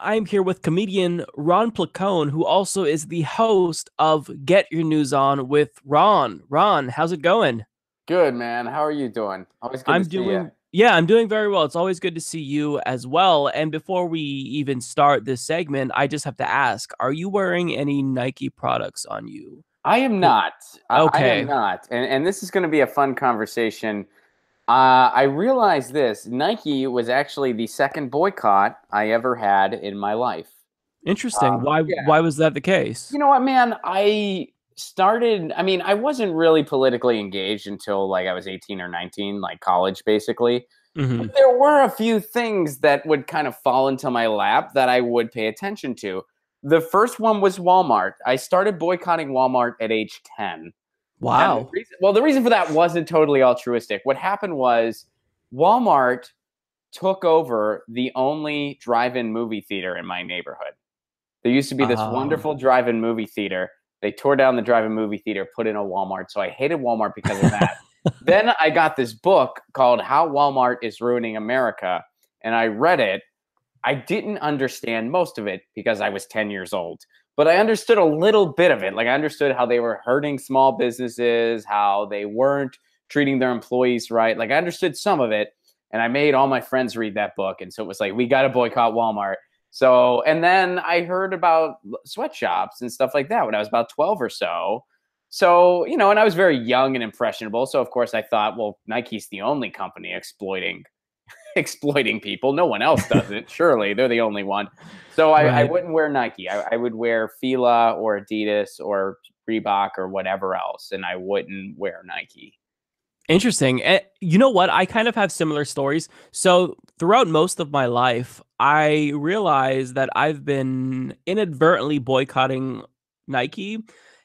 I'm here with comedian Ron Placone, who also is the host of Get Your News On with Ron. Ron, how's it going? Good, man. How are you doing? Always good to I'm see you. doing, yeah, I'm doing very well. It's always good to see you as well. And before we even start this segment, I just have to ask, are you wearing any Nike products on you? I am 'Cause- not. I am Okay, not. And this is going to be a fun conversation. I realized this. Nike was actually the second boycott I ever had in my life. interesting. Why Yeah. why was that the case? You know what, man? I wasn't really politically engaged until like I was 18 or 19, like college, basically. Hmm. But there were a few things that would kind of fall into my lap that I would pay attention to. The first one was Walmart. I started boycotting Walmart at age 10. And Wow. the reason for that wasn't totally altruistic. What happened was Walmart took over the only drive-in movie theater in my neighborhood. There used to be this Oh, wonderful drive-in movie theater. They tore down the drive-in movie theater, put in a Walmart. So I hated Walmart because of that. Then I got this book called How Walmart is Ruining America, and I read it. I didn't understand most of it because I was 10 years old, but I understood a little bit of it. Like I understood how they were hurting small businesses, how they weren't treating their employees right. Like I understood some of it, and I made all my friends read that book. And so it was like, we got to boycott Walmart. So, and then I heard about sweatshops and stuff like that when I was about 12 or so. So, and I was very young and impressionable. So, of course, I thought, well, Nike's the only company exploiting people. No one else does it. Surely they're the only one. So I right. wouldn't wear Nike. I would wear Fila or Adidas or Reebok or whatever else, and I wouldn't wear Nike. Interesting. You know what? I kind of have similar stories. So, throughout most of my life, I realized that I've been inadvertently boycotting Nike.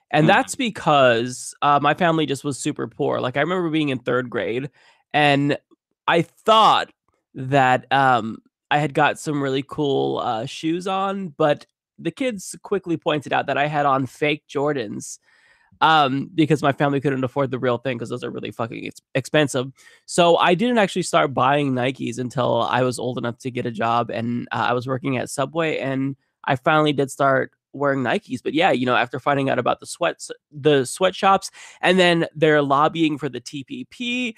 And that's Mhm. because my family just was super poor. Like, I remember being in third grade and I thought that I had got some really cool shoes on, but the kids quickly pointed out that I had on fake Jordans because my family couldn't afford the real thing because those are really fucking expensive. So I didn't actually start buying Nikes until I was old enough to get a job, and I was working at Subway, and I finally did start wearing Nikes. But yeah, after finding out about the sweatshops, and then they're lobbying for the TPP,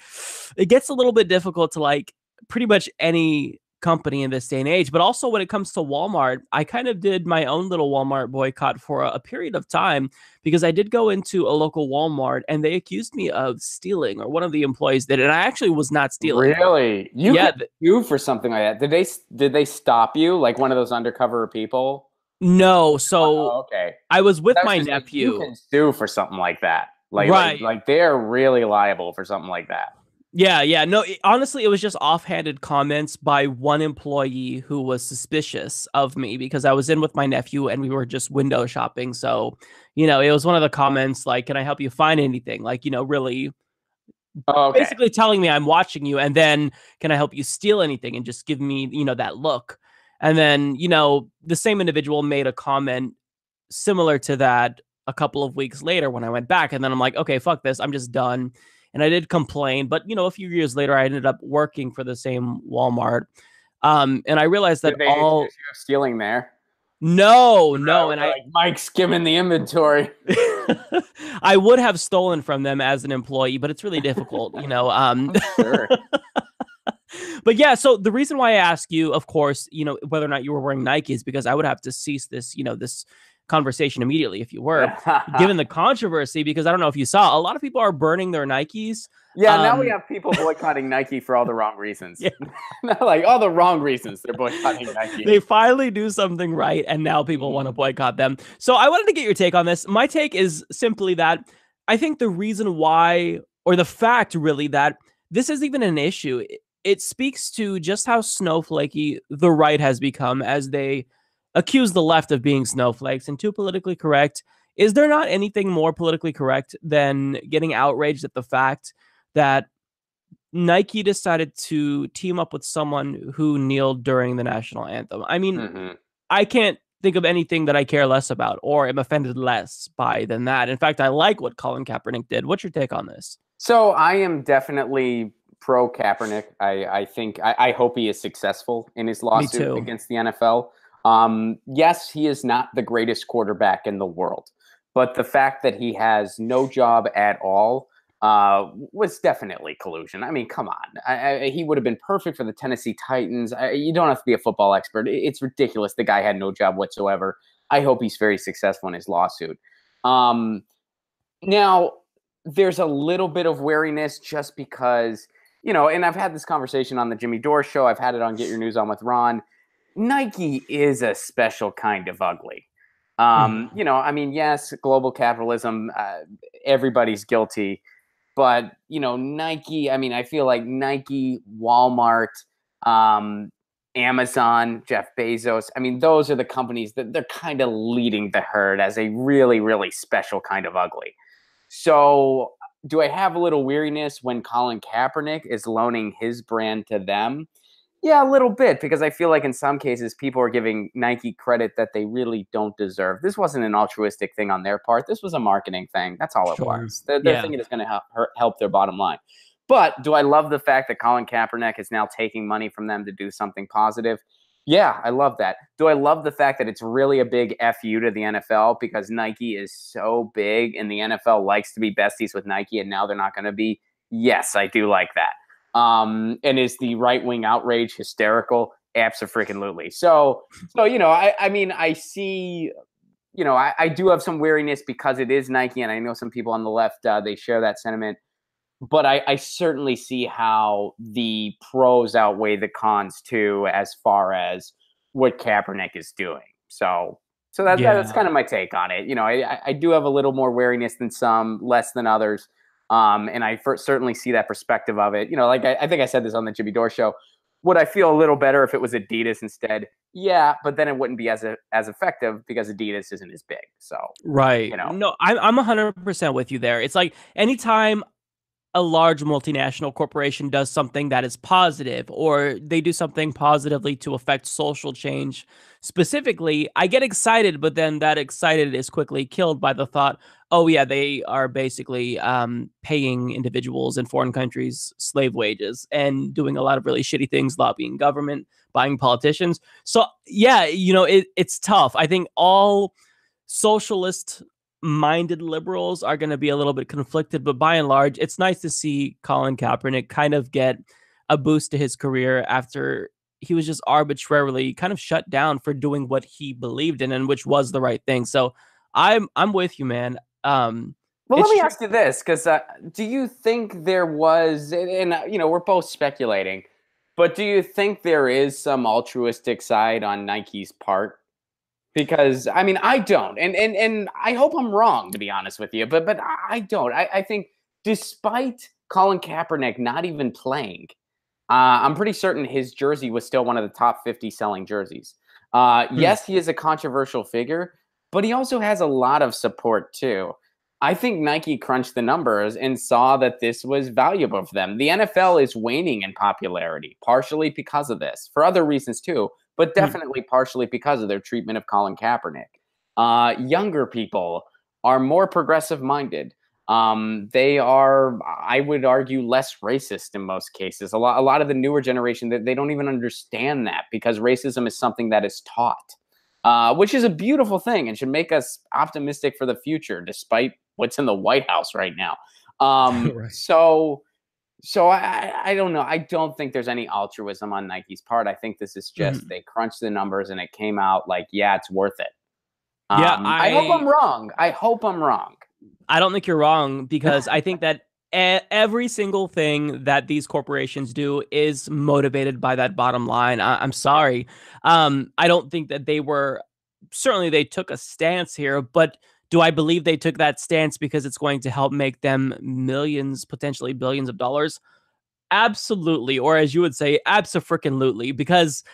it gets a little bit difficult to like pretty much any company in this day and age. But also when it comes to Walmart, I kind of did my own little Walmart boycott for a period of time because I did go into a local Walmart and they accused me of stealing, or one of the employees did, and I actually was not stealing. Really? You Yeah, could sue for something like that. Did they stop you like one of those undercover people? no. So Oh, okay. I was with I was my gonna say you nephew. can sue for something like that. Like like Right. like they're really liable for something like that. Yeah, yeah. No, honestly, it was just offhanded comments by one employee who was suspicious of me because I was in with my nephew and we were just window shopping. So, it was one of the comments like, "Can I help you find anything?" Like, really Oh, okay. basically telling me I'm watching you, and then can I help you steal anything, and just give me, that look. And then, the same individual made a comment similar to that a couple of weeks later when I went back. And then I'm like, okay, fuck this. I'm just done. And I did complain. But, a few years later, I ended up working for the same Walmart. And I realized that Did they accuse all, you of stealing there? no, no. And We're like Mike skimming the inventory. I would have stolen from them as an employee, but it's really difficult. I'm sure. But yeah, so the reason why I ask you, of course, whether or not you were wearing Nike is because I would have to cease this conversation immediately if you were, given the controversy, because I don't know if you saw, a lot of people are burning their Nikes. Yeah, now we Um, have people boycotting Nike for all the wrong reasons. yeah, Not like all the wrong reasons they're boycotting Nike. they finally do something right, and now people want to Mhm. boycott them. So I wanted to get your take on this. My take is simply that I think the reason why, or the fact really, that this is even an issue, it speaks to just how snowflakey the right has become as they accuse the left of being snowflakes and too politically correct. Is there not anything more politically correct than getting outraged at the fact that Nike decided to team up with someone who kneeled during the national anthem? I mean, Mhm. I can't think of anything that I care less about or am offended less by than that. In fact, I like what Colin Kaepernick did. What's your take on this? So I am definitely pro Kaepernick. I think I hope he is successful in his Me lawsuit too. against the NFL. Yes, he is not the greatest quarterback in the world, but the fact that he has no job at all was definitely collusion. I mean, come on. He would have been perfect for the Tennessee Titans. You don't have to be a football expert. It's ridiculous. The guy had no job whatsoever. I hope he's very successful in his lawsuit. Now, there's a little bit of wariness just because, and I've had this conversation on the Jimmy Dore show. I've had it on Get Your News On with Ron. Nike is a special kind of ugly. I mean, yes, global capitalism, everybody's guilty. But, Nike, I mean, I feel like Nike, Walmart, Amazon, Jeff Bezos, I mean, those are the companies that they're kind of leading the herd as a really, really special kind of ugly. So do I have a little weariness when Colin Kaepernick is loaning his brand to them? Yeah, a little bit, because I feel like in some cases people are giving Nike credit that they really don't deserve. This wasn't an altruistic thing on their part. This was a marketing thing. That's all it Sure. was. They're Yeah. thinking it's going to help their bottom line. But do I love the fact that Colin Kaepernick is now taking money from them to do something positive? Yeah, I love that. Do I love the fact that it's really a big FU to the NFL because Nike is so big and the NFL likes to be besties with Nike and now they're not going to be? Yes, I do like that. And is the right-wing outrage hysterical? Abso-freaking-lutely. So I mean, I see, I do have some weariness because it is Nike, and I know some people on the left, they share that sentiment. But I certainly see how the pros outweigh the cons too, as far as what Kaepernick is doing. So that's kind of my take on it. I do have a little more wariness than some, less than others. And I certainly see that perspective of it. Like I think I said this on the Jimmy Dore show. Would I feel a little better if it was Adidas instead? Yeah, but then it wouldn't be as effective because Adidas isn't as big. So right. No, I'm 100% with you there. It's like anytime a large multinational corporation does something that is positive, or they do something positively to affect social change specifically, I get excited, but then that excited is quickly killed by the thought, oh yeah, they are basically paying individuals in foreign countries slave wages and doing a lot of really shitty things, lobbying government, buying politicians. So yeah, it's tough. I think all socialist minded liberals are going to be a little bit conflicted, but by and large, it's nice to see Colin Kaepernick kind of get a boost to his career after he was just arbitrarily kind of shut down for doing what he believed in and which was the right thing. So I'm with you, man. Well, let me ask you this, because do you think there was, and we're both speculating, but do you think there is some altruistic side on Nike's part? Because I mean, I don't, and I hope I'm wrong, to be honest with you, but I don't. I think despite Colin Kaepernick not even playing, I'm pretty certain his jersey was still one of the top 50 selling jerseys. Yes, he is a controversial figure, but he also has a lot of support too. I think Nike crunched the numbers and saw that this was valuable for them. The NFL is waning in popularity, partially because of this, for other reasons too, but definitely partially because of their treatment of Colin Kaepernick. Younger people are more progressive-minded. They are, I would argue, less racist in most cases. A lot of the newer generation, they don't even understand that because racism is something that is taught, which is a beautiful thing and should make us optimistic for the future, despite what's in the White House right now. Right. So I don't know. I don't think there's any altruism on Nike's part. I think this is just they crunched the numbers and it came out like, yeah, it's worth it. I hope I'm wrong. I don't think you're wrong, because I think that every single thing that these corporations do is motivated by that bottom line. I'm sorry. I don't think that certainly they took a stance here, but do I believe they took that stance because it's going to help make them millions, potentially billions of dollars? Absolutely. Or as you would say, abso-freaking-lutely. Because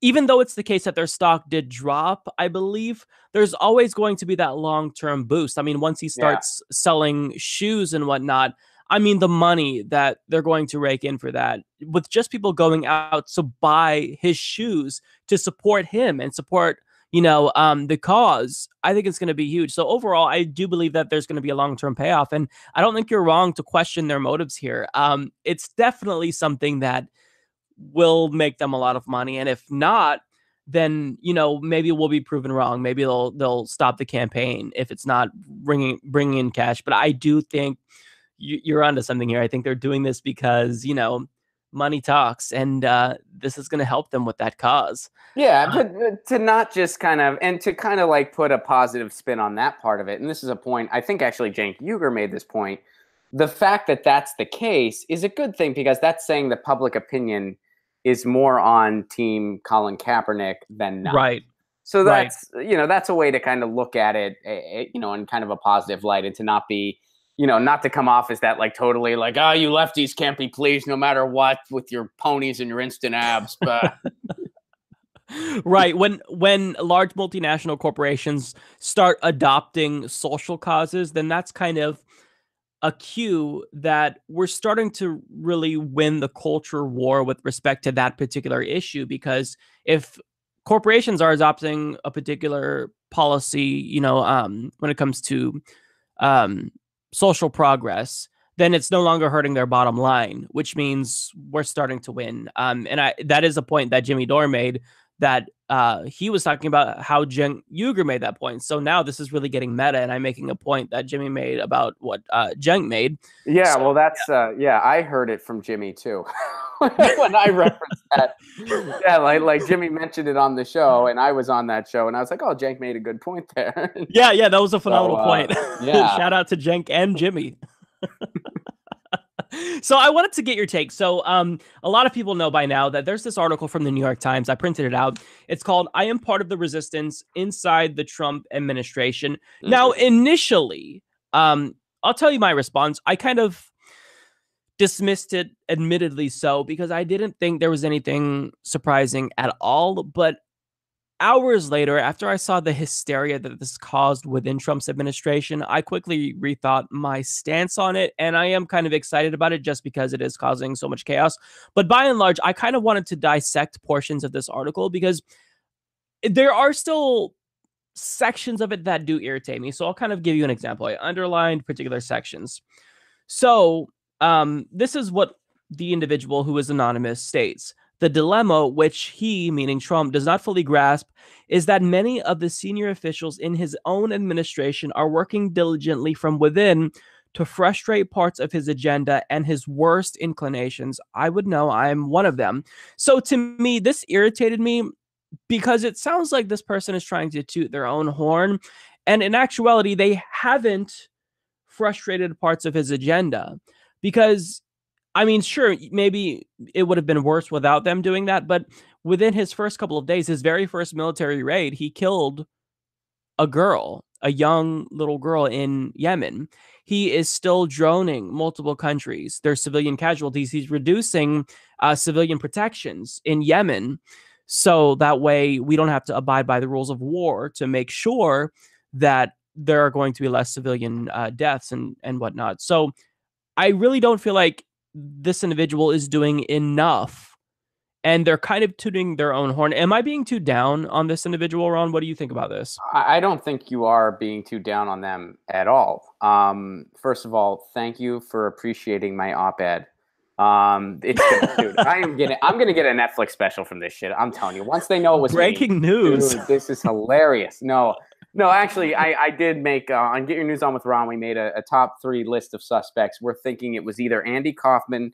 even though it's the case that their stock did drop, I believe there's always going to be that long-term boost. I mean, once he starts selling shoes and whatnot, I mean, the money that they're going to rake in for that, with just people going out to buy his shoes to support him and support the cause, I think it's going to be huge. So overall, I do believe that there's going to be a long-term payoff. And I don't think you're wrong to question their motives here. It's definitely something that will make them a lot of money. And if not, then maybe we'll be proven wrong. Maybe they'll stop the campaign if it's not bringing in cash. But I do think you're onto something here. I think they're doing this because money talks, and this is going to help them with that cause. Yeah, but to not just to like put a positive spin on that part of it, and this is a point I think actually Cenk Uygur made this point. The fact that that's the case is a good thing, because that's saying the public opinion is more on team Colin Kaepernick than not. Right. So that's that's a way to kind of look at it, in kind of a positive light, and to not be, not to come off as that like totally like, oh, you lefties can't be pleased no matter what with your ponies and your instant abs, but. Right. When large multinational corporations start adopting social causes, then that's kind of a cue that we're starting to really win the culture war with respect to that particular issue. Because if corporations are adopting a particular policy, when it comes to social progress, then it's no longer hurting their bottom line, which means we're starting to win. And that is a point that Jimmy Dore made, that he was talking about how Cenk Uygur made that point. So now this is really getting meta, and I'm making a point that Jimmy made about what Cenk made. Yeah, well, that's I heard it from Jimmy too when I referenced that. Yeah, like Jimmy mentioned it on the show, and I was on that show, and I was like, "Oh, Cenk made a good point there." Yeah, that was a phenomenal point. Yeah, shout out to Cenk and Jimmy. So I wanted to get your take. So a lot of people know by now that there's this article from the New York Times. I printed it out. It's called "I Am Part of the Resistance Inside the Trump Administration." Mm-hmm. Now, initially, I'll tell you my response. I kind of dismissed it, admittedly so, because I didn't think there was anything surprising at all. But hours later, after I saw the hysteria that this caused within Trump's administration, I quickly rethought my stance on it, and I am kind of excited about it just because it is causing so much chaos. But by and large, I kind of wanted to dissect portions of this article because there are still sections of it that do irritate me. So I'll kind of give you an example. I underlined particular sections. So this is what the individual who is anonymous states. The dilemma, which he, meaning Trump, does not fully grasp, is that many of the senior officials in his own administration are working diligently from within to frustrate parts of his agenda and his worst inclinations. I would know I'm one of them. So to me, this irritated me because it sounds like this person is trying to toot their own horn. And in actuality, they haven't frustrated parts of his agenda. Because I mean, sure, maybe it would have been worse without them doing that, but within his first couple of days, his very first military raid, he killed a young little girl in Yemen. He is still droning multiple countries. There's civilian casualties. He's reducing civilian protections in Yemen, so that way we don't have to abide by the rules of war to make sure that there are going to be less civilian deaths and whatnot. So I really don't feel like this individual is doing enough, and they're kind of tooting their own horn. Am I being too down on this individual, Ron? What do you think about this? I don't think you are being too down on them at all. First of all, thank you for appreciating my op-ed. Dude, I'm gonna get a Netflix special from this shit. I'm telling you, once they know it was breaking news. Dude, this is hilarious. No, actually, I did make on Get Your News On with Ron. We made a top 3 list of suspects. We're thinking it was either Andy Kaufman,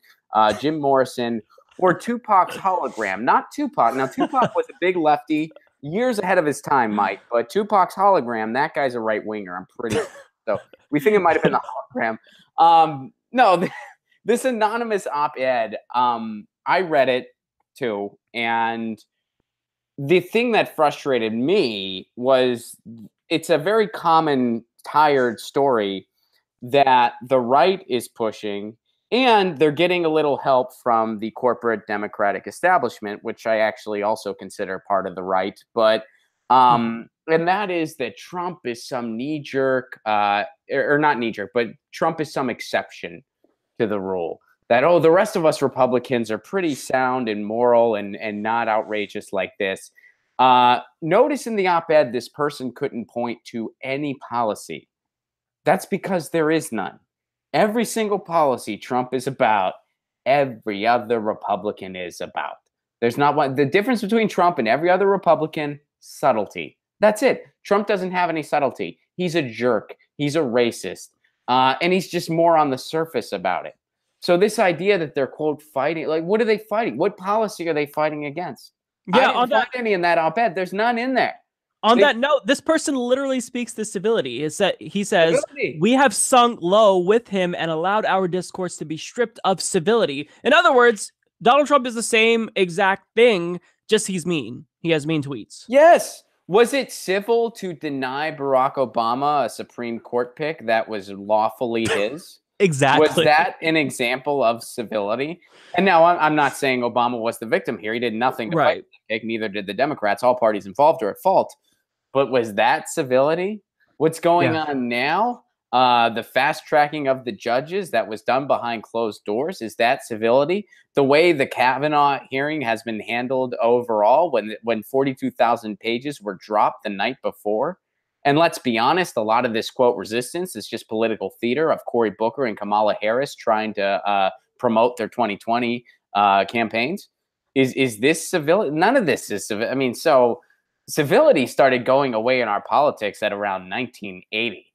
Jim Morrison, or Tupac's hologram. Not Tupac. Now, Tupac was a big lefty, years ahead of his time, Mike. But Tupac's hologram, that guy's a right winger. I'm pretty sure. So we think it might have been the hologram. No, this anonymous op-ed. I read it too, and the thing that frustrated me was it's a very common, tired story that the right is pushing, and they're getting a little help from the corporate Democratic establishment, which I actually also consider part of the right. But and that is that Trump is some knee-jerk, or not knee-jerk, but Trump is some exception to the rule. That, the rest of us Republicans are pretty sound and moral and not outrageous like this. Notice in the op-ed, this person couldn't point to any policy. That's because there is none. Every single policy Trump is about, every other Republican is about. There's not one. The difference between Trump and every other Republican, subtlety. That's it. Trump doesn't have any subtlety. He's a jerk. He's a racist. And he's just more on the surface about it. So this idea that they're, quote, fighting, like, what are they fighting? What policy are they fighting against? Yeah, I didn't find any in that op-ed. There's none in there. On that note, this person literally speaks to civility. He says, Civility. we have sunk low with him and allowed our discourse to be stripped of civility. In other words, Donald Trump is the same exact thing, just he's mean. He has mean tweets. Yes. Was it civil to deny Barack Obama a Supreme Court pick that was lawfully his? Exactly. Was that an example of civility? And now I'm not saying Obama was the victim here. He did nothing to fight the pick. Neither did the Democrats. All parties involved are at fault. But was that civility? What's going on now? The fast tracking of the judges that was done behind closed doors, is that civility? The way the Kavanaugh hearing has been handled overall, when 42,000 pages were dropped the night before. And let's be honest, a lot of this, quote, resistance is just political theater of Cory Booker and Kamala Harris trying to promote their 2020 campaigns. Is this civility? None of this is civil. I mean, so civility started going away in our politics at around 1980.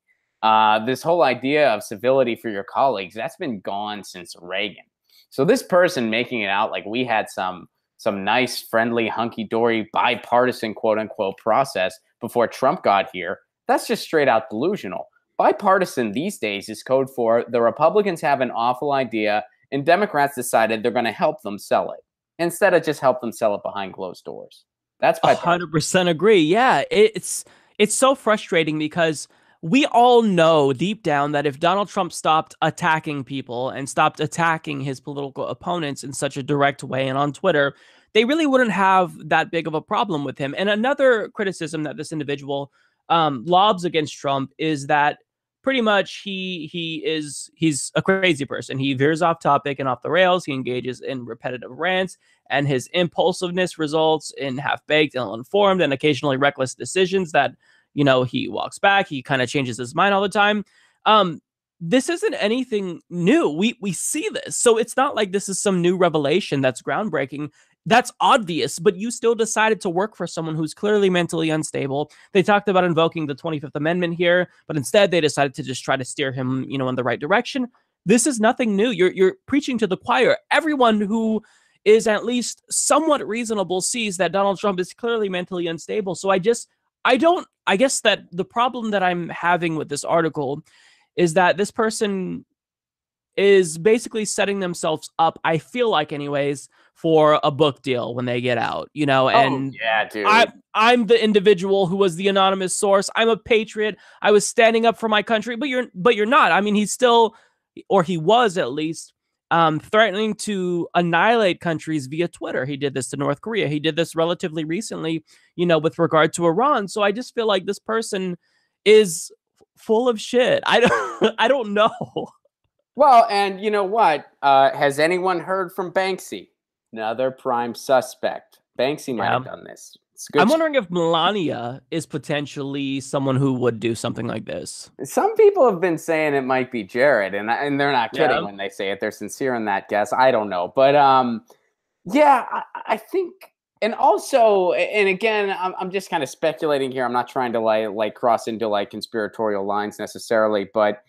This whole idea of civility for your colleagues, that's been gone since Reagan. So this person making it out like we had some nice, friendly, hunky-dory, bipartisan, quote-unquote, process before Trump got here, that's just straight-out delusional. Bipartisan these days is code for the Republicans have an awful idea and Democrats decided they're going to help them sell it instead of just help them sell it behind closed doors. That's 100% agree. Yeah, it's so frustrating because we all know deep down that if Donald Trump stopped attacking people and stopped attacking his political opponents in such a direct way and on Twitter, they really wouldn't have that big of a problem with him. And another criticism that this individual lobs against Trump is that pretty much he's a crazy person. He veers off topic and off the rails. He engages in repetitive rants, and his impulsiveness results in half-baked, ill-informed, and occasionally reckless decisions that, you know, he walks back. He kind of changes his mind all the time. This isn't anything new. We see this. So it's not like this is some new revelation that's groundbreaking. That's obvious, but you still decided to work for someone who's clearly mentally unstable. They talked about invoking the 25th Amendment here, but instead they decided to just try to steer him, you know, in the right direction. This is nothing new. You're preaching to the choir. Everyone who is at least somewhat reasonable sees that Donald Trump is clearly mentally unstable. So I guess that the problem that I'm having with this article is that this person is basically setting themselves up, I feel like anyways, for a book deal when they get out, you know, and yeah, dude. I'm the individual who was the anonymous source. I'm a patriot. I was standing up for my country, but you're not. I mean, he's still, or he was at least, threatening to annihilate countries via Twitter. He did this to North Korea. He did this relatively recently, you know, with regard to Iran. So I just feel like this person is full of shit. I don't know. Well, and you know what? Has anyone heard from Banksy? Another prime suspect. Banksy might have done this. I'm wondering if Melania is potentially someone who would do something like this. Some people have been saying it might be Jared, and they're not kidding when they say it. They're sincere in that guess. I don't know. But yeah, I think, and also, and again, I'm just kind of speculating here. I'm not trying to like cross into like conspiratorial lines necessarily, but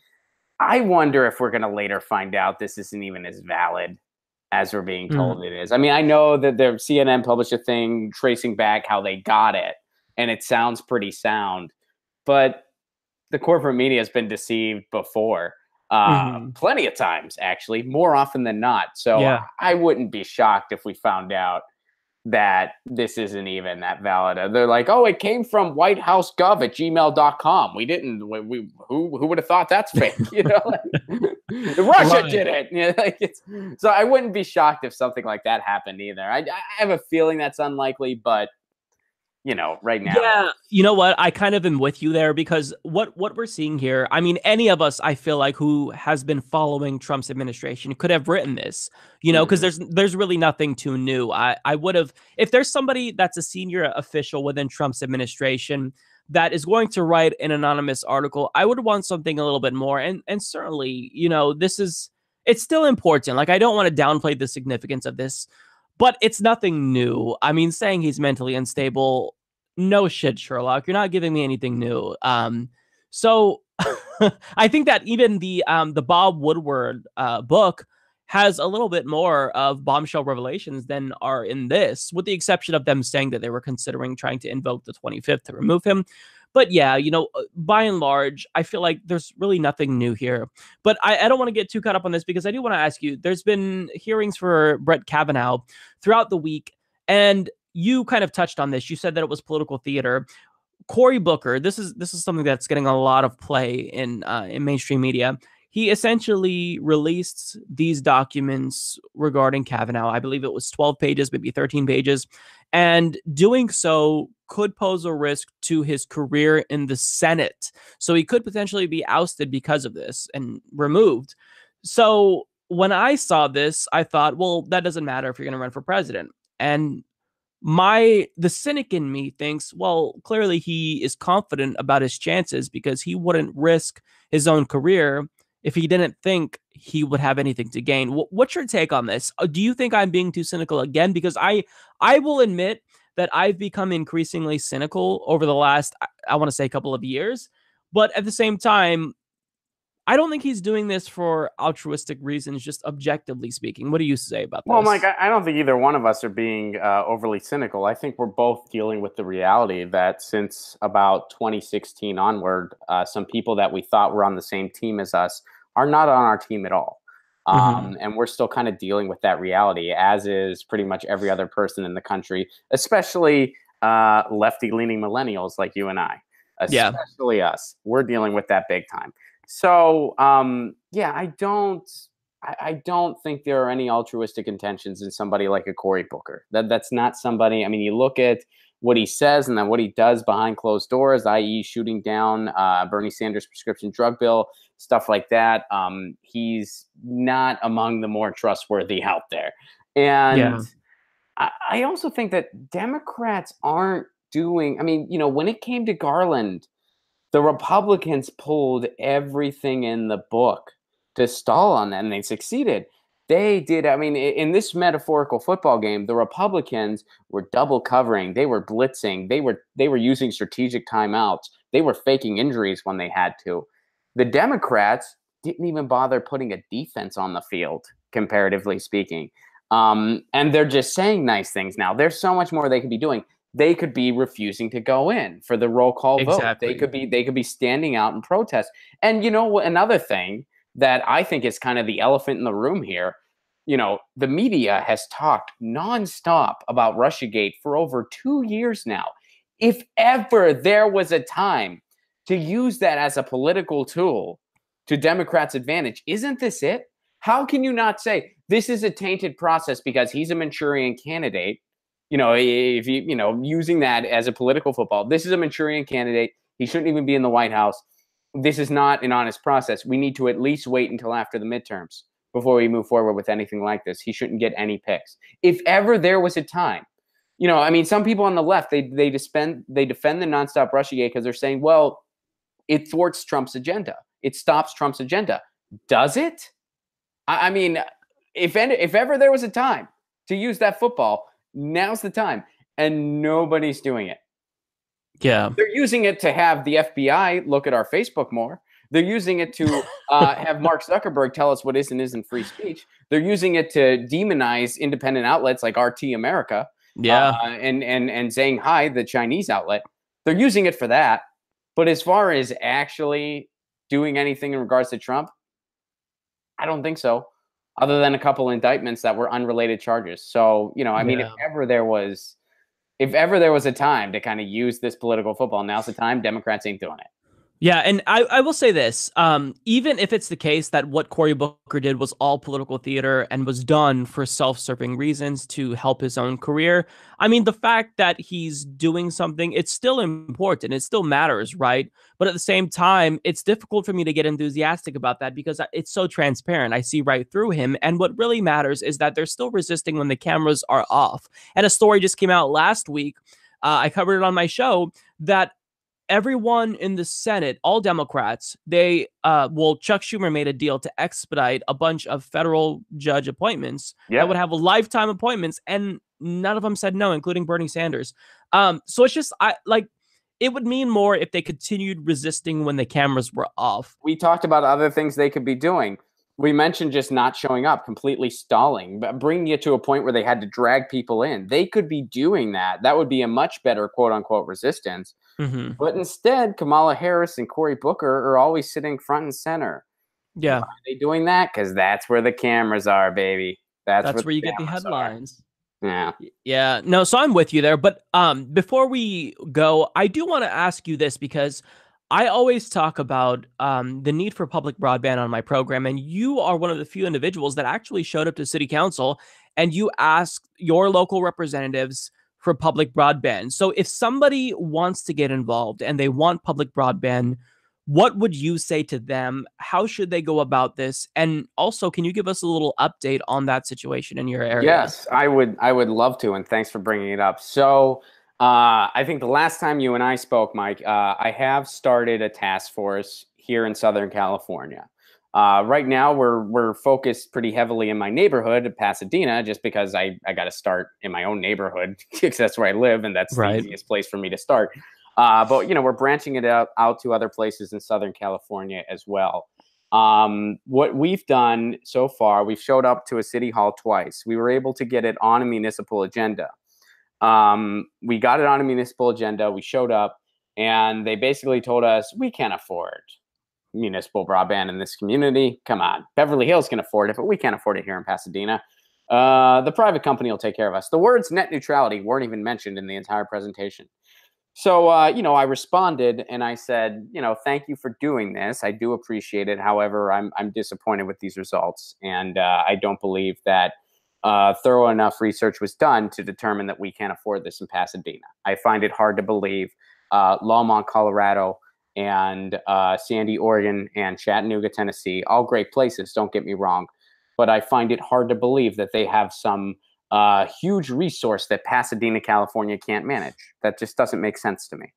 I wonder if we're going to later find out this isn't even as valid as we're being told it is. I mean, I know that the CNN published a thing tracing back how they got it, and it sounds pretty sound, but the corporate media has been deceived before, plenty of times, actually, more often than not. So I wouldn't be shocked if we found out that this isn't even that valid. They're like, oh, it came from whitehousegov@gmail.com. Who would have thought that's fake? You know, like, Russia did it. You know, like so I wouldn't be shocked if something like that happened either. I have a feeling that's unlikely, but you know, right now. Yeah, you know what? I kind of am with you there because what we're seeing here, I mean, any of us, I feel like, who has been following Trump's administration could have written this, you know, because there's really nothing too new. I would have, if there's somebody that's a senior official within Trump's administration that is going to write an anonymous article, I would want something a little bit more. And certainly, you know, it's still important. Like, I don't want to downplay the significance of this, But it's nothing new. I mean, saying he's mentally unstable, no shit, Sherlock. You're not giving me anything new. So I think that even the Bob Woodward book has a little bit more of bombshell revelations than are in this, with the exception of them saying that they were considering trying to invoke the 25th to remove him. But yeah, by and large, I feel like there's really nothing new here. But I don't want to get too caught up on this because I do want to ask you, there's been hearings for Brett Kavanaugh throughout the week, and you kind of touched on this. You said that it was political theater. Cory Booker, this is something that's getting a lot of play in mainstream media. He essentially released these documents regarding Kavanaugh. I believe it was 12 pages, maybe 13 pages. And doing so could pose a risk to his career in the Senate. So he could potentially be ousted because of this and removed. So when I saw this, I thought, well, that doesn't matter if you're going to run for president. And the cynic in me thinks, well, clearly he is confident about his chances because he wouldn't risk his own career if he didn't think he would have anything to gain. What's your take on this? Do you think I'm being too cynical again? Because I will admit that I've become increasingly cynical over the last, I want to say, couple of years. But at the same time, I don't think he's doing this for altruistic reasons, just objectively speaking. What do you say about this? Well, Mike, I don't think either one of us are being overly cynical. I think we're both dealing with the reality that since about 2016 onward, some people that we thought were on the same team as us are not on our team at all. And we're still kind of dealing with that reality, as is pretty much every other person in the country, especially lefty-leaning millennials like you and I, especially us. We're dealing with that big time. So, yeah, I don't think there are any altruistic intentions in somebody like a Cory Booker. That's not somebody. I mean, you look at what he says and then what he does behind closed doors, i.e., shooting down Bernie Sanders' prescription drug bill, stuff like that. He's not among the more trustworthy out there. And I also think that Democrats aren't doing. I mean, when it came to Garland, the Republicans pulled everything in the book to stall on that, and they succeeded. They did. I mean, in this metaphorical football game, the Republicans were double covering. They were blitzing. They were using strategic timeouts. They were faking injuries when they had to. The Democrats didn't even bother putting a defense on the field, comparatively speaking. And they're just saying nice things now. There's so much more they could be doing. They could be refusing to go in for the roll call vote. They could be standing out and protest. And another thing that I think is kind of the elephant in the room here, the media has talked nonstop about Russiagate for over 2 years now. If ever there was a time to use that as a political tool to Democrats' advantage, isn't this it? How can you not say this is a tainted process because he's a Manchurian candidate? If using that as a political football, this is a Manchurian candidate. He shouldn't even be in the White House. This is not an honest process. We need to at least wait until after the midterms before we move forward with anything like this. He shouldn't get any picks. If ever there was a time, some people on the left, they defend the nonstop Russiagate because they're saying, well, it thwarts Trump's agenda. It stops Trump's agenda. Does it? I mean, if ever there was a time to use that football, now's the time, and nobody's doing it. Yeah. They're using it to have the FBI look at our Facebook more. They're using it to have Mark Zuckerberg tell us what is and isn't free speech. They're using it to demonize independent outlets like RT America. And saying hi, the Chinese outlet. They're using it for that. But as far as actually doing anything in regards to Trump, I don't think so. Other than a couple indictments that were unrelated charges. So, I mean, if ever there was a time to kind of use this political football, now's the time. Democrats ain't doing it. Yeah, and I will say this, even if it's the case that what Cory Booker did was all political theater and was done for self-serving reasons to help his own career, I mean, the fact that he's doing something, it's still important. It still matters, right? But at the same time, it's difficult for me to get enthusiastic about that because it's so transparent. I see right through him. And what really matters is that they're still resisting when the cameras are off. And a story just came out last week. I covered it on my show that everyone in the Senate, all Democrats, Chuck Schumer made a deal to expedite a bunch of federal judge appointments that would Yep. have lifetime appointments, and none of them said no, including Bernie Sanders. So it's just, it would mean more if they continued resisting when the cameras were off. We talked about other things they could be doing. We mentioned just not showing up, completely stalling, but bringing it to a point where they had to drag people in. They could be doing that. That would be a much better quote unquote resistance. Mm-hmm. But instead, Kamala Harris and Cory Booker are always sitting front and center. Why Yeah. are they doing that? Because that's where the cameras are, baby. That's That's where where you the get the cameras are. headlines. Yeah. Yeah, no, so I'm with you there. But before we go, I do want to ask you this because I always talk about the need for public broadband on my program, and you are one of the few individuals that actually showed up to city council and you asked your local representatives for public broadband. So if somebody wants to get involved and they want public broadband, what would you say to them? How should they go about this? And also, can you give us a little update on that situation in your area? Yes, I would. I would love to, and thanks for bringing it up. So, I think the last time you and I spoke, Mike, I have started a task force here in Southern California. Right now, we're focused pretty heavily in my neighborhood of Pasadena, just because I got to start in my own neighborhood because that's where I live, and that's the Right. easiest place for me to start. But we're branching it out to other places in Southern California as well. What we've done so far, we've showed up to a city hall twice. We were able to get it on a municipal agenda. We got it on a municipal agenda. We showed up, and they basically told us we can't afford municipal broadband in this community. Come on, Beverly Hills can afford it, but we can't afford it here in Pasadena. The private company will take care of us. The words net neutrality weren't even mentioned in the entire presentation. So, I responded and I said, thank you for doing this. I do appreciate it. However, I'm disappointed with these results. And I don't believe that thorough enough research was done to determine that we can't afford this in Pasadena. I find it hard to believe Longmont, Colorado, and Sandy, Oregon, and Chattanooga, Tennessee, all great places, don't get me wrong. But I find it hard to believe that they have some huge resource that Pasadena, California can't manage. That just doesn't make sense to me.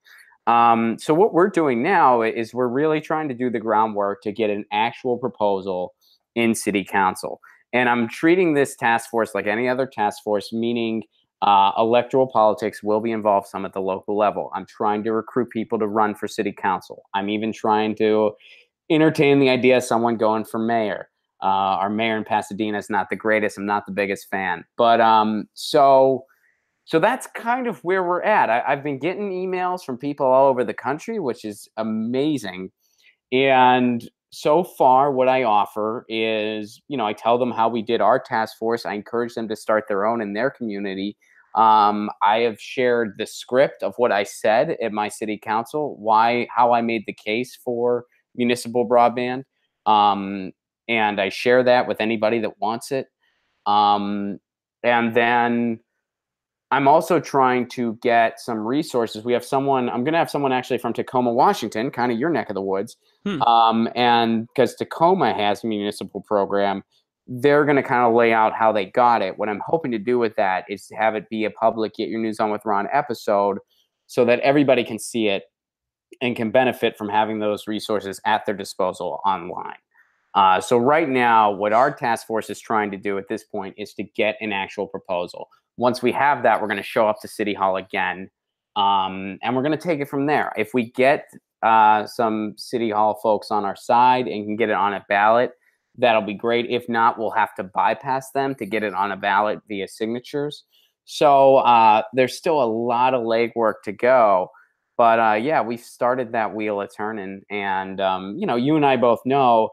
So what we're doing now is we're really trying to do the groundwork to get an actual proposal in city council. And I'm treating this task force like any other task force, meaning electoral politics will be involved some at the local level. I'm trying to recruit people to run for city council. I'm even trying to entertain the idea of someone going for mayor. Our mayor in Pasadena is not the greatest. I'm not the biggest fan, but so that's kind of where we're at. I've been getting emails from people all over the country, which is amazing. And so far, what I offer is, I tell them how we did our task force. I encourage them to start their own in their community. I have shared the script of what I said at my city council, how I made the case for municipal broadband. And I share that with anybody that wants it. And then I'm also trying to get some resources. I'm going to have someone actually from Tacoma, Washington, kind of your neck of the woods. And because Tacoma has a municipal program, they're going to kind of lay out how they got it. What I'm hoping to do with that is to have it be a public Get Your News On with Ron episode so that everybody can see it and can benefit from having those resources at their disposal online. So right now, what our task force is trying to do at this point is to get an actual proposal. Once we have that, we're going to show up to City Hall again, and we're going to take it from there. If we get some City Hall folks on our side and can get it on a ballot, that'll be great. If not, we'll have to bypass them to get it on a ballot via signatures. So there's still a lot of legwork to go. But yeah, we've started that wheel a turning. And, you and I both know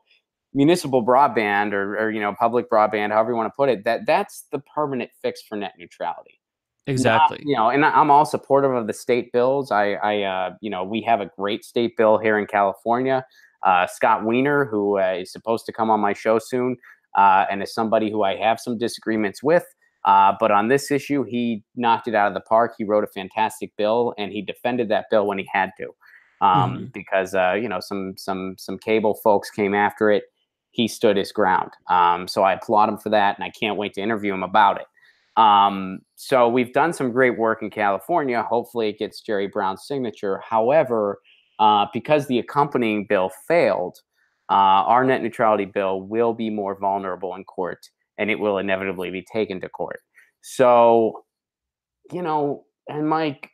municipal broadband or public broadband, however you want to put it, that's the permanent fix for net neutrality. Exactly. And I'm all supportive of the state bills. We have a great state bill here in California. Scott Wiener, who is supposed to come on my show soon, and is somebody who I have some disagreements with. But on this issue, he knocked it out of the park. He wrote a fantastic bill, and he defended that bill when he had to, because some cable folks came after it. He stood his ground. So I applaud him for that, and I can't wait to interview him about it. So we've done some great work in California. Hopefully it gets Jerry Brown's signature. However, because the accompanying bill failed, our net neutrality bill will be more vulnerable in court, and it will inevitably be taken to court. So, and Mike,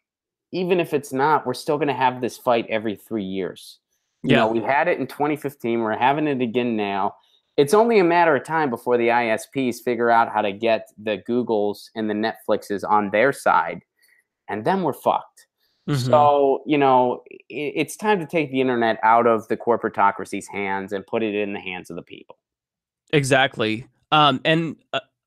even if it's not, we're still going to have this fight every 3 years. Yeah. We had it in 2015. We're having it again now. It's only a matter of time before the ISPs figure out how to get the Googles and the Netflixes on their side, and then we're fucked. So, it's time to take the internet out of the corporatocracy's hands and put it in the hands of the people. Exactly. And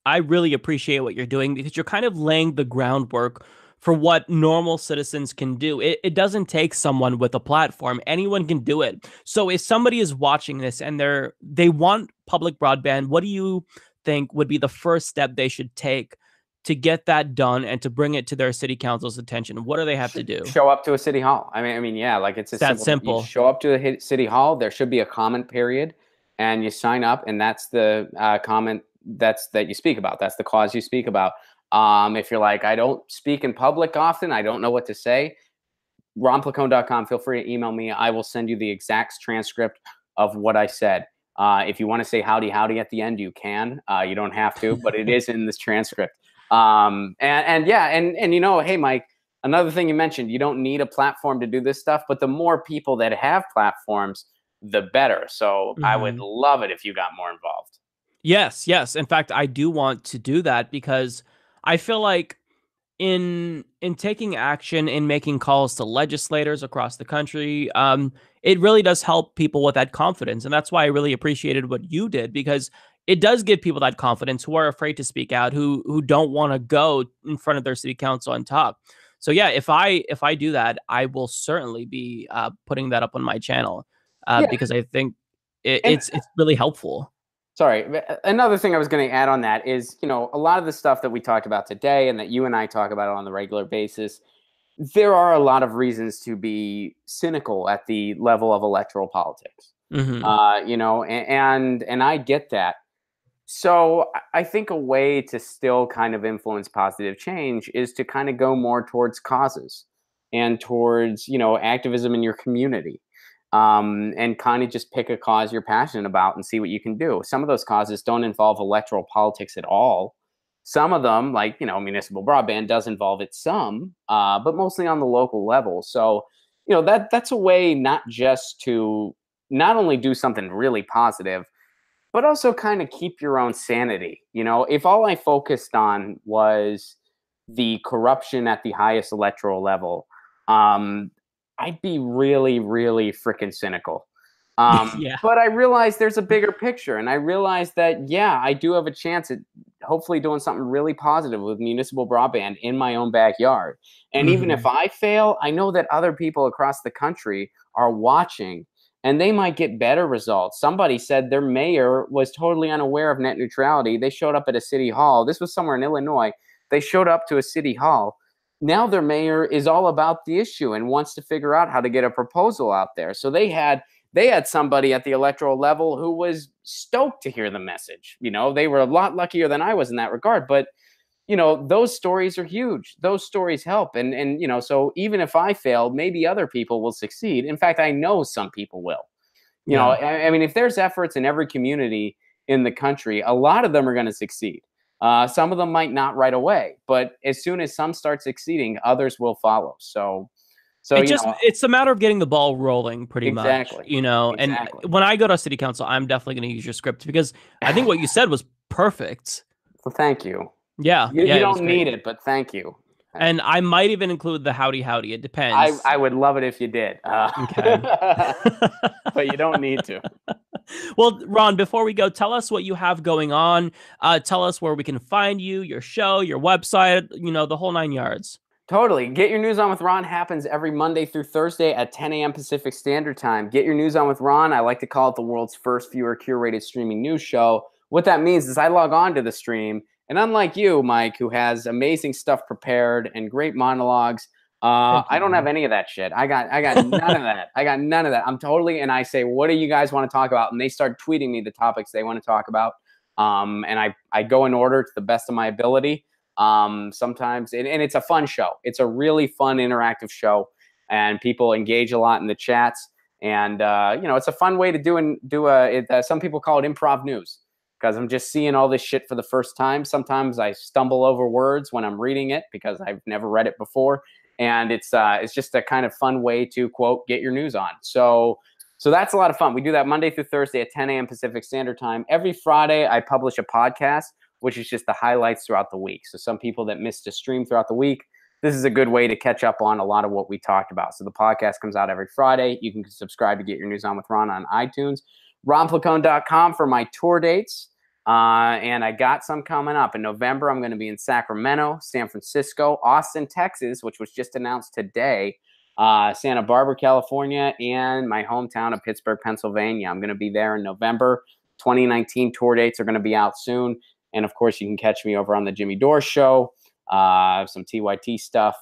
I really appreciate what you're doing because you're kind of laying the groundwork for what normal citizens can do. It doesn't take someone with a platform. Anyone can do it. So if somebody is watching this and they want public broadband, what do you think would be the first step they should take to get that done and to bring it to their city council's attention? What do they have to do? Show up to a city hall. I mean, yeah, like it's that simple. You show up to a city hall. There should be a comment period, and you sign up, and that's the comment that you speak about. That's the cause you speak about. If you're like, I don't speak in public often, I don't know what to say, ronplacone.com. Feel free to email me. I will send you the exact transcript of what I said. If you want to say howdy at the end, you can. You don't have to, but it is in this transcript. Hey, Mike, another thing you mentioned, you don't need a platform to do this stuff, but the more people that have platforms, the better. So I would love it if you got more involved. Yes. In fact, I do want to do that because I feel like in taking action, in making calls to legislators across the country, it really does help people with that confidence. And that's why I really appreciated what you did, because it does give people that confidence who are afraid to speak out, who don't want to go in front of their city council and talk. So yeah, if I do that, I will certainly be putting that up on my channel because I think it's really helpful. Sorry, another thing I was going to add on that is, a lot of the stuff that we talked about today and that you and I talk about on the regular basis, there are a lot of reasons to be cynical at the level of electoral politics. And I get that. So I think a way to still kind of influence positive change is to kind of go more towards causes and towards, activism in your community. And kind of just pick a cause you're passionate about and see what you can do. Some of those causes don't involve electoral politics at all. Some of them, like, municipal broadband does involve it some, but mostly on the local level. So, that's a way not just to not only do something really positive, but also kind of keep your own sanity. If all I focused on was the corruption at the highest electoral level, I'd be really, really freaking cynical. But I realized there's a bigger picture, and I realized that, I do have a chance at hopefully doing something really positive with municipal broadband in my own backyard. And even if I fail, I know that other people across the country are watching, and they might get better results. Somebody said their mayor was totally unaware of net neutrality. They showed up at a city hall. This was somewhere in Illinois. They showed up to a city hall. Now their mayor is all about the issue and wants to figure out how to get a proposal out there. So they had somebody at the electoral level who was stoked to hear the message. They were a lot luckier than I was in that regard. But, those stories are huge. Those stories help. And so even if I fail, maybe other people will succeed. In fact, I know some people will. I mean, if there's efforts in every community in the country, a lot of them are going to succeed. Some of them might not right away, but as soon as some start succeeding, others will follow. So it's a matter of getting the ball rolling pretty much, Exactly. and when I go to city council, I'm definitely going to use your script because I think what you said was perfect. Well, thank you. Yeah. You don't need it, but thank you. And I might even include the howdy. It depends. I would love it if you did. Okay. But you don't need to. Well, Ron, before we go, tell us what you have going on. Tell us where we can find you, your show, your website, the whole 9 yards. Totally. Get Your News On with Ron happens every Monday through Thursday at 10 a.m. Pacific Standard Time. Get Your News On with Ron. I like to call it the world's first viewer curated streaming news show. What that means is I log on to the stream, and unlike you, Mike, who has amazing stuff prepared and great monologues, I don't have any of that shit. I got none of that. I got none of that. And I say, what do you guys want to talk about? And they start tweeting me the topics they want to talk about. And I go in order to the best of my ability. Sometimes, and it's a fun show. It's a really fun, interactive show, and people engage a lot in the chats. And it's a fun way to some people call it improv news, because I'm just seeing all this shit for the first time. Sometimes I stumble over words when I'm reading it because I've never read it before, and it's just a kind of fun way to, quote, get your news on. So that's a lot of fun. We do that Monday through Thursday at 10 a.m. Pacific Standard Time. Every Friday, I publish a podcast, which is just the highlights throughout the week. So some people that missed a stream throughout the week, this is a good way to catch up on a lot of what we talked about. So the podcast comes out every Friday. You can subscribe to Get Your News On with Ron on iTunes. RonPlacone.com for my tour dates. And I got some coming up. In November, I'm going to be in Sacramento, San Francisco, Austin, Texas, which was just announced today, Santa Barbara, California, and my hometown of Pittsburgh, Pennsylvania. I'm going to be there in November. 2019 tour dates are going to be out soon. And, of course, you can catch me over on the Jimmy Dore Show, some TYT stuff,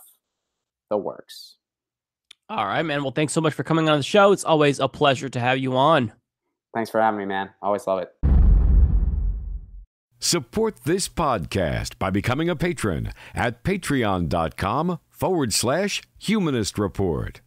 the works. All right, man. Well, thanks so much for coming on the show. It's always a pleasure to have you on. Thanks for having me, man. Always love it. Support this podcast by becoming a patron at patreon.com/Humanist Report.